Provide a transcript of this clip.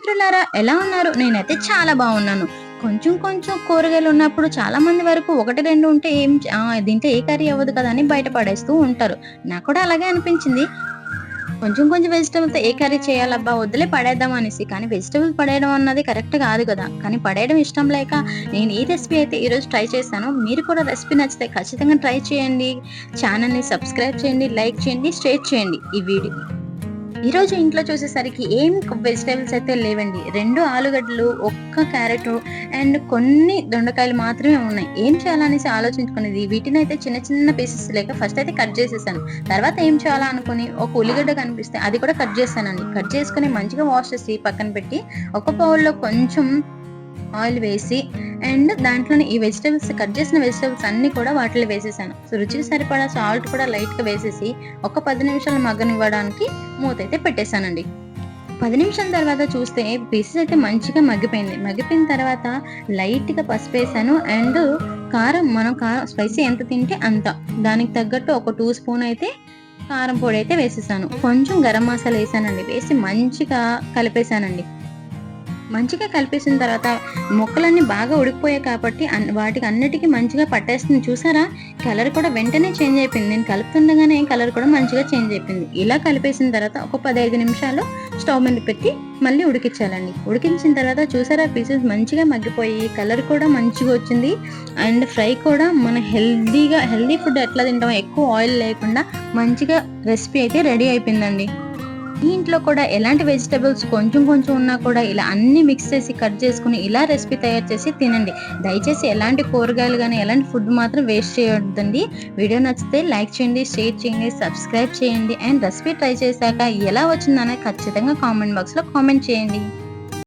మిత్రులారా, ఎలా ఉన్నారు? నేనైతే చాలా బాగున్నాను. కొంచెం కొంచెం కూరగాయలు ఉన్నప్పుడు చాలా మంది వరకు 1, 2 ఉంటే దీంట్లో ఏ కర్రీ అవ్వదు కదా అని బయట పడేస్తూ ఉంటారు. నాకు కూడా అలాగే అనిపించింది. కొంచెం కొంచెం వెజిటబుల్‌తో ఏ కర్రీ చేయాలబ్బా! వద్దులే పడేద్దాం అనేసి. కానీ వెజిటబుల్ పడేయడం అన్నది కరెక్ట్ కాదు కదా! కానీ పడేయడం ఇష్టం లేక నేను ఈ రెసిపీ అయితే ఈరోజు ట్రై చేశాను. మీరు కూడా రెసిపీ నచ్చితే ఖచ్చితంగా ట్రై చేయండి. ఛానెల్‌ని సబ్స్క్రైబ్ చేయండి, లైక్ చేయండి, షేర్ చేయండి ఈ వీడియో. ఈరోజు ఇంట్లో చూసేసరికి ఏం వెజిటబుల్స్ అయితే లేవండి. 2 ఆలుగడ్డలు, ఒక్క క్యారెటు అండ్ కొన్ని దొండకాయలు మాత్రమే ఉన్నాయి. ఏం చేయాలనేసి ఆలోచించుకునేది. వీటినైతే చిన్న చిన్న పీసెస్ లేక ఫస్ట్ అయితే కట్ చేసేసాను. తర్వాత ఏం చేయాలా అనుకుని ఒక ఉల్లిగడ్డ కనిపిస్తే అది కూడా కట్ చేశానండి. కట్ చేసుకొని మంచిగా వాష్ చేసి పక్కన పెట్టి ఒక బౌల్‌లో కొంచెం ఆయిల్ వేసి అండ్ దాంట్లోనే ఈ కట్ చేసిన వెజిటబుల్స్ అన్నీ కూడా వాటిలో వేసేసాను. సో, రుచికి సరిపడా సాల్ట్ కూడా లైట్‌గా వేసేసి ఒక 10 నిమిషాలు మగ్గనివ్వడానికి మూతైతే పెట్టేసానండి. 10 నిమిషాల తర్వాత చూస్తే పీసెస్ అయితే మంచిగా మగ్గిపోయింది. మగ్గిపోయిన తర్వాత లైట్‌గా పసుపేసాను అండ్ కారం స్పైసీ ఎంత తింటే అంత. దానికి తగ్గట్టు ఒక 2 స్పూన్ అయితే కారం పొడి అయితే వేసేసాను. కొంచెం గరం మసాలా ఏసానండి. వేసి మంచిగా కలిపేసానండి. మంచిగా కలిపేసిన తర్వాత ముక్కలన్నీ బాగా ఉడికిపోయాయి కాబట్టి వాటికి అన్నిటికి మంచిగా పట్టేస్తుంది చూసారా? కలర్ కూడా వెంటనే చేంజ్ అయిపోయింది. నేను కలుపుతుండగానే కలర్ కూడా మంచిగా చేంజ్ అయిపోయింది. ఇలా కలిపేసిన తర్వాత ఒక 15 నిమిషాలు స్టవ్ మీద పెట్టి మళ్ళీ ఉడికించాలండి. ఉడికించిన తర్వాత చూసారా పీసెస్ మంచిగా మగ్గిపోయి కలర్ కూడా మంచిగా వచ్చింది. అండ్ ఫ్రై కూడా మన హెల్తీ ఫుడ్ ఎట్లా తింటామో ఎక్కువ ఆయిల్ లేకుండా మంచిగా రెసిపీ అయితే రెడీ అయిపోయిందండి. మీ ఇంట్లో కూడా ఎలాంటి వెజిటబుల్స్ కొంచెం కొంచెం ఉన్నా కూడా ఇలా అన్ని మిక్స్ చేసి కట్ చేసుకుని ఇలా రెసిపీ తయారు చేసి తినండి. దయచేసి ఎలాంటి కూరగాయలు గానీ, ఎలాంటి ఫుడ్ మాత్రం వేస్ట్ చేయొద్దండి. వీడియో నచ్చితే లైక్ చేయండి, షేర్ చేయండి, సబ్స్క్రైబ్ చేయండి అండ్ రెసిపీ ట్రై చేశాక ఎలా వచ్చిందనేది ఖచ్చితంగా కామెంట్ బాక్స్‌లో కామెంట్ చేయండి.